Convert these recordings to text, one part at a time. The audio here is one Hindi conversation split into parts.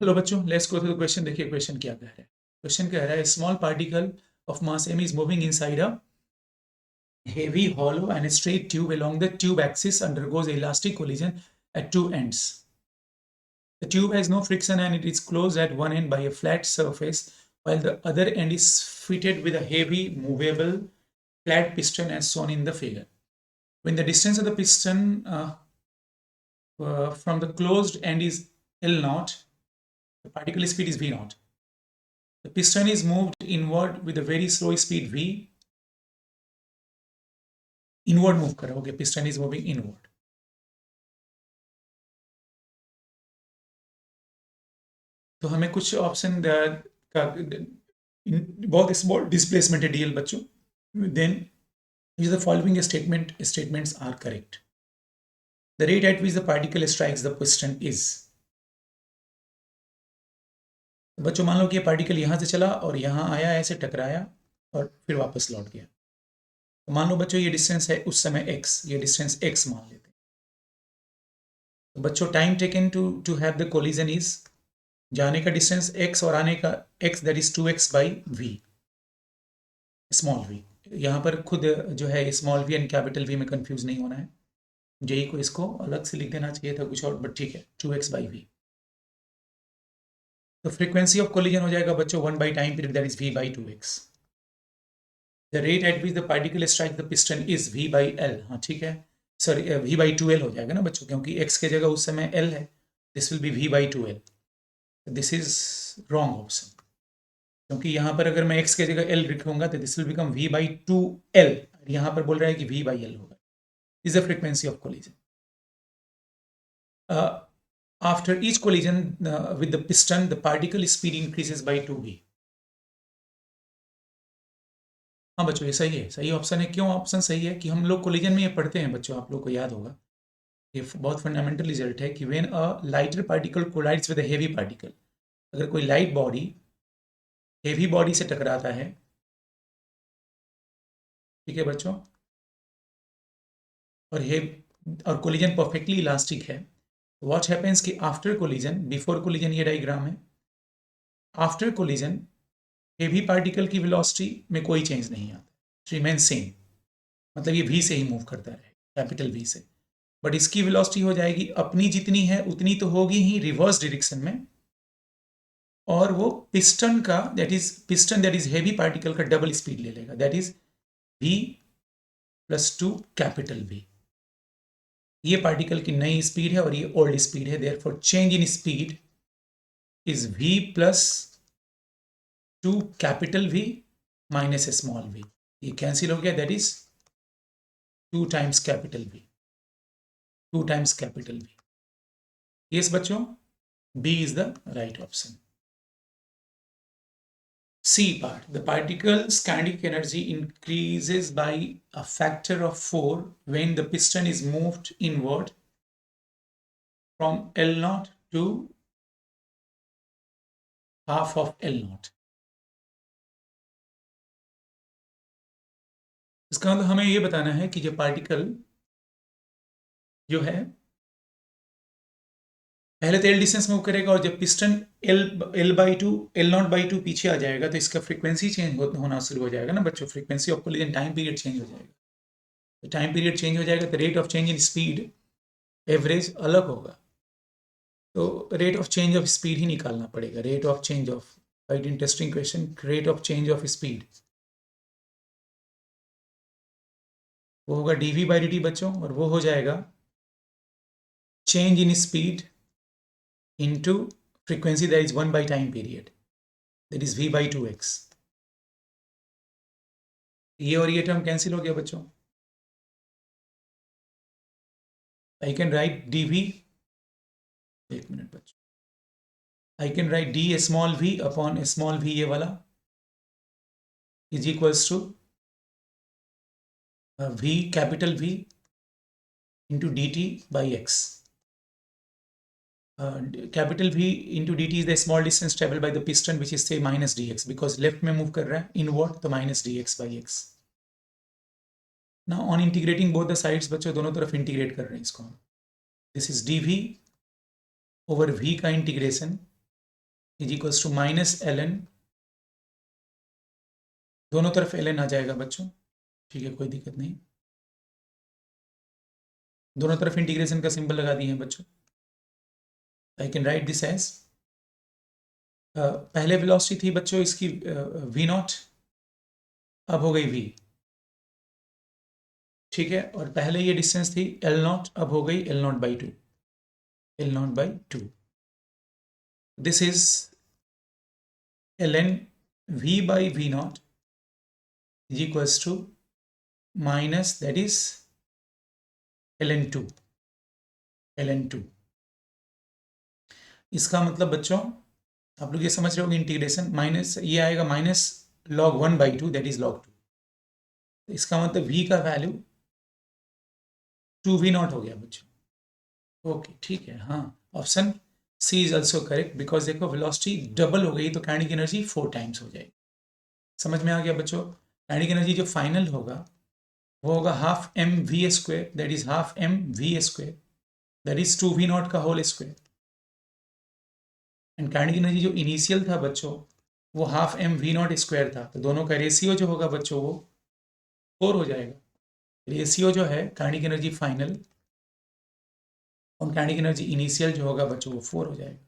हेलो बच्चों, let's go through the question. देखिए क्वेश्चन क्या कह रहा है। क्वेश्चन कह रहा है small particle of mass m is moving inside a heavy hollow and a straight tube along the tube axis undergoes elastic collision at two ends. The tube has no friction and it is closed at one end by a flat surface while the other end is fitted with a heavy movable flat piston as shown in the figure. When the distance of the piston from the closed end is L naught, the particle speed is V naught. The piston is moved inward with a very slow speed v. Inward move कर रहा है, okay, piston is moving inward. तो हमें कुछ ऑप्शन का बहुत स्मॉल डिस्प्लेसमेंट है डीएल बच्चों. Then the following statements are correct. The rate at which the particle strikes the piston is. बच्चों मान लो कि ये पार्टिकल यहाँ से चला और यहाँ आया, ऐसे टकराया और फिर वापस लौट गया. तो मान लो बच्चों ये डिस्टेंस है उस समय x, ये डिस्टेंस x मान लेते हैं. तो बच्चों time taken to have the collision is, जाने का डिस्टेंस x और आने का x, that is 2x by v, small v. यहाँ पर खुद जो है small v and capital v में कंफ्यूज नहीं होना है. जेई को इसको अलग से लिख देना चाहिए था कुछ और, बट ठीक है, 2x बाई v. तो फ्रीक्वेंसी ऑफ कोलिजन हो जाएगा बच्चों 1 by time period, that is v by 2x. The rate at which the particle strike the piston is v by l. हाँ ठीक है, सॉरी v बाई 2l हो जाएगा ना बच्चों, क्योंकि x के जगह उस समय l है. This will be v by 2l. This is wrong option, क्योंकि यहाँ पर अगर मैं x के जगह l लिखूंगा तो this will become v by 2l. यहाँ पर बोल रहा है कि v बाई l होगा. Is the frequency of collision. After each collision with the piston, the particle speed increases by 2v. हाँ बच्चों ये सही है, सही ऑप्शन है. क्यों ऑप्शन सही है? कि हम लोग कोलिजन में ये पढ़ते हैं बच्चों, आप लोग को याद होगा, ये बहुत फंडामेंटल रिजल्ट है कि when a lighter particle collides with a heavy particle, अगर कोई लाइट बॉडी हेवी बॉडी से टकराता है, ठीक है बच्चों, और कोलिजन परफेक्टली इलास्टिक है, व्हाट हैपेंस कि आफ्टर कोलिजन, बिफोर कोलिजन ये डायग्राम है, आफ्टर कोलिजन हेवी पार्टिकल की वेलोसिटी में कोई चेंज नहीं आता, रिमेन सेम. मतलब ये v से ही मूव करता है, कैपिटल V से. बट इसकी वेलोसिटी हो जाएगी अपनी जितनी है उतनी तो होगी ही रिवर्स डायरेक्शन में, और वो पिस्टन का दैट इज हेवी पार्टिकल का डबल स्पीड ले लेगा, that is v plus 2 capital V. ये पार्टिकल की नई स्पीड है और ये ओल्ड स्पीड है, therefore change in speed is v plus 2 capital V minus small v. ये कैंसिल हो गया, that is 2 times capital V, 2 times capital V. Yes बच्चों, B is the right option. C part, the particle's kinetic energy increases by a factor of 4 when the piston is moved inward from L naught to half of L naught. इसका मतलब हमें ये बताना है कि जो पार्टिकल जो है पहले तो एल डिस्टेंस मूव करेगा, और जब piston L by two, L not by 2 पीछे आ जाएगा तो इसका फ्रीक्वेंसी चेंज होना शुरू हो जाएगा ना बच्चों. Frequency of collision time period change हो जाएगा. तो टाइम पीरियड चेंज हो जाएगा तो rate of change in speed average अलग होगा. तो rate of change of speed ही निकालना पड़ेगा. Rate of change of, right, interesting question. Rate of change of speed वो होगा dv बाई dt बच्चों, और वो हो जाएगा change in speed into frequency, that is 1 by time period, that is v by 2x. ये और ये टर्म कैंसिल हो गया बच्चों. I can write dv, एक मिनट बच्चों, I can write d small v upon small v, ये वाला is equals to v capital V into dt by x. Capital V into dt is the small distance traveled by the piston, which is say minus dx, because left में move कर रहा है inward, तो minus dx by x. Now on integrating both the sides बच्चों, दोनों तरफ इंटीग्रेट कर रहे हैं इसको. This is dv over v का integration is equals to minus ln, दोनों तरफ ln आ जाएगा बच्चों, ठीक है, कोई दिक्कत नहीं, दोनों तरफ इंटीग्रेशन का सिंबल लगा दिए हैं बच्चों। I can write this as, पहले वेलोसिटी थी बच्चों इसकी v नॉट, अब हो गई v, ठीक है, और पहले ये डिस्टेंस थी l नॉट, अब हो गई l not by two, l not by two. This is ln v by v naught is equals to minus, that is ln2, ln2। इसका मतलब बच्चों आप लोग ये समझ रहे होगे, इंटीग्रेशन माइनस ये आएगा minus log 1 by 2, that is log 2। इसका मतलब v का वैल्यू 2v नॉट हो गया बच्चों। ओके ठीक है, हाँ, option C is also correct, because देखो वेलोसिटी डबल हो गई तो काइनेटिक एनर्जी 4 टाइम्स हो जाएगी। समझ में आ गया बच्चों? काइनेटिक एनर्जी जो फाइनल होगा वो होगा half M V square, that is half M V square, that is 2v naught का whole square. And kinetic energy जो इनिशियल था बच्चों वो half M V naught square था, तो दोनों का रेशियो जो होगा बच्चों वो 4 हो जाएगा। रेशियो जो है काइनेटिक एनर्जी फाइनल और काइनेटिक एनर्जी इनिशियल जो होगा बच्चों वो 4 हो जाएगा।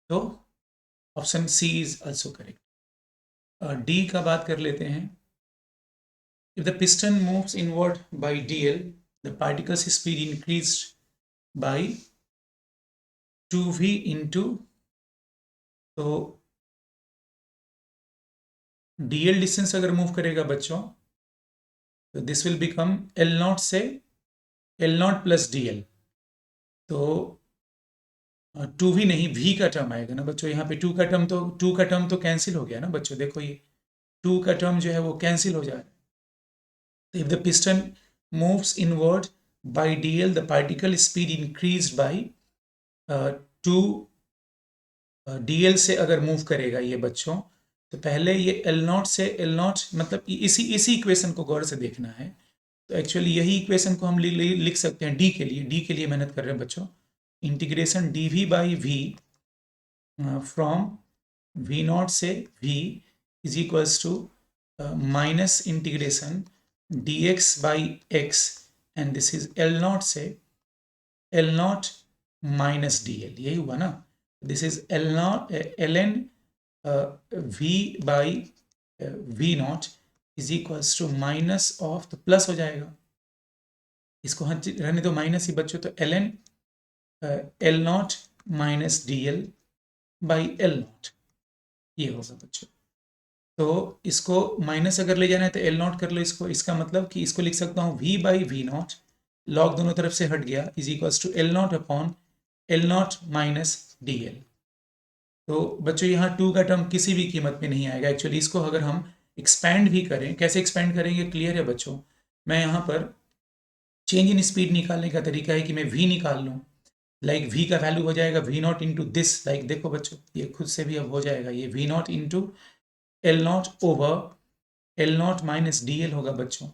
तो option C is also correct. D का बात कर लेते हैं। If the piston moves inward by dl, the particles speed increased by 2v into, तो dl डिस्टेंस अगर मूव करेगा बच्चों तो this will become l naught से l नॉट प्लस dl, तो 2v नहीं v का टर्म आएगा ना बच्चों, यहाँ पे 2 का टर्म तो कैंसिल हो गया ना बच्चों, देखो ये 2 का टर्म जो है वो कैंसिल हो जाएगा। If the piston moves inward by dl, the particle speed increased by 2 dl से अगर मूव करेगा ये बच्चों, तो पहले ये l नॉट से l नॉट, मतलब इसी इक्वेशन को गौर से देखना है। तो एक्चुअली यही इक्वेशन को हम लिख सकते हैं d के लिए मेहनत कर रहे हैं बच्चों, integration dv by v from v naught से v is equals to minus integration dx by x, and this is L naught से L naught minus dl, यही हुआ ना। this is L naught ln v by v naught is equals to minus of, तो प्लस हो जाएगा, इसको रहने दो माइनस ही बच्चों, तो ln L naught minus dl by L naught ये होगा बच्चों। तो इसको माइनस अगर ले जाना है तो एल नॉट कर लो इसको, इसका मतलब कि इसको लिख सकता हूँ v बाई वी नॉट, लॉग दोनों तरफ से हट गया, is equals to L naught upon L naught minus D L. तो बच्चों यहाँ 2 का टर्म किसी भी कीमत में नहीं आएगा। एक्चुअली इसको अगर हम एक्सपैंड भी करें, कैसे एक्सपैंड करेंगे क्लियर है बच्चों? मैं यहाँ पर चेंज इन स्पीड निकालने का तरीका है कि मैं v निकाल लूँ, लाइक v का वैल्यू हो जाएगा v not into this, like देखो बच्चों ये खुद से भी अब हो जाएगा, ये v not into L not over L naught minus D L होगा बच्चों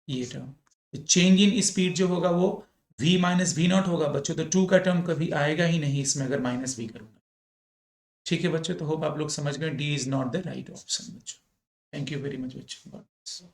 ये टर्म। चेंज इन स्पीड जो होगा वो v माइनस वी नॉट होगा बच्चों, तो 2 का टर्म कभी आएगा ही नहीं इसमें अगर माइनस v करूंगा। ठीक है बच्चों, तो होप आप लोग समझ गए D is not the right option बच्चों। थैंक यू वेरी मच बच्चों।